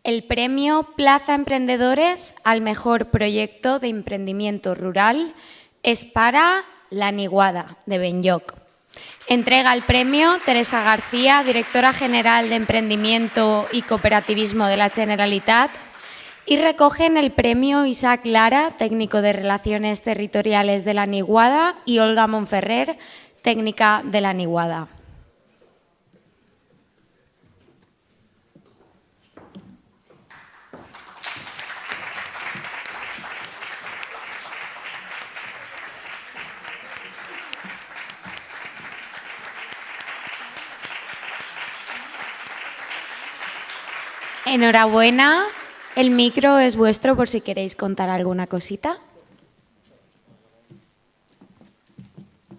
El premio Plaza Emprendedores al mejor proyecto de emprendimiento rural es para La Niguada, de Benlloc. Entrega el premio Teresa García, directora general de Emprendimiento y Cooperativismo de la Generalitat, y recogen el premio Isaac Lara, técnico de Relaciones Territoriales de La Niguada, y Olga Monferrer, técnica de La Niguada. Enhorabuena, el micro es vuestro por si queréis contar alguna cosita.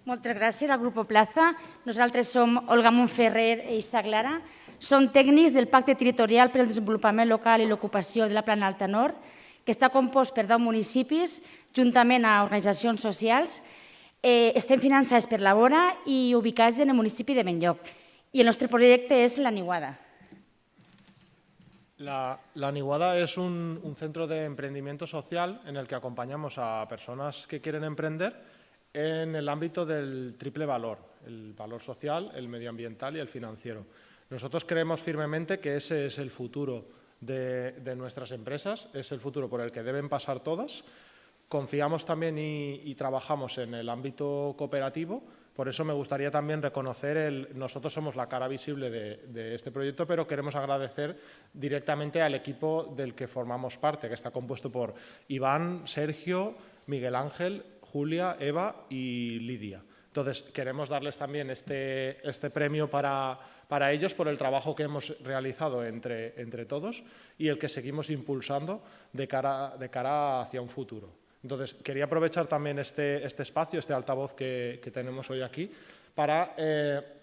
Moltes gràcies al Grupo Plaza. Nosaltres som Olga Monferrer i Isaac Lara. Som tècnics del Pacte Territorial per al Desenvolupament Local i l'Ocupació de la Plana Alta Nord, que està compost per 10 municipis, juntament a organitzacions socials. Estem finançats per la Vora i ubicats en el municipi de Benlloc. I el nostre projecte és La Niguada. La Niguada es un centro de emprendimiento social en el que acompañamos a personas que quieren emprender en el ámbito del triple valor, el valor social, el medioambiental y el financiero. Nosotros creemos firmemente que ese es el futuro de nuestras empresas, es el futuro por el que deben pasar todas. Confiamos también y trabajamos en el ámbito cooperativo. Por eso me gustaría también reconocer, nosotros somos la cara visible de este proyecto, pero queremos agradecer directamente al equipo del que formamos parte, que está compuesto por Iván, Sergio, Miguel Ángel, Julia, Eva y Lidia. Entonces, queremos darles también este premio para ellos por el trabajo que hemos realizado entre todos y el que seguimos impulsando de cara hacia un futuro. Entonces, quería aprovechar también este espacio, este altavoz que tenemos hoy aquí, para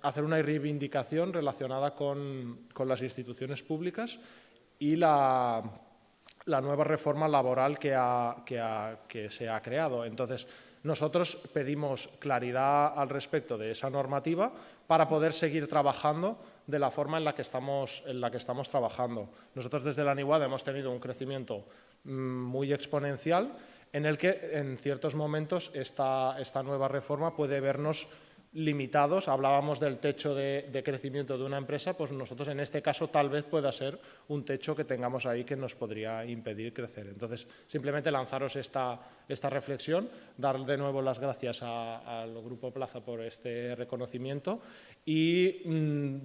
hacer una reivindicación relacionada con las instituciones públicas y la nueva reforma laboral que se ha creado. Entonces, nosotros pedimos claridad al respecto de esa normativa para poder seguir trabajando de la forma en la que estamos trabajando. Nosotros desde La Niguada hemos tenido un crecimiento muy exponencial, en el que en ciertos momentos esta nueva reforma puede vernos limitados. Hablábamos del techo de crecimiento de una empresa, pues nosotros en este caso tal vez pueda ser un techo que tengamos ahí que nos podría impedir crecer. Entonces, simplemente lanzaros esta reflexión, dar de nuevo las gracias al Grupo Plaza por este reconocimiento y,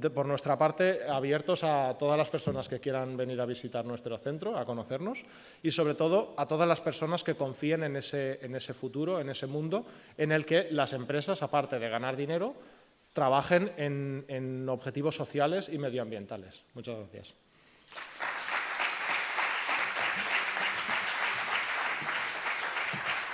por nuestra parte, abiertos a todas las personas que quieran venir a visitar nuestro centro, a conocernos y, sobre todo, a todas las personas que confíen en ese futuro, en ese mundo en el que las empresas, aparte de ganar dinero, trabajen en objetivos sociales y medioambientales. Muchas gracias.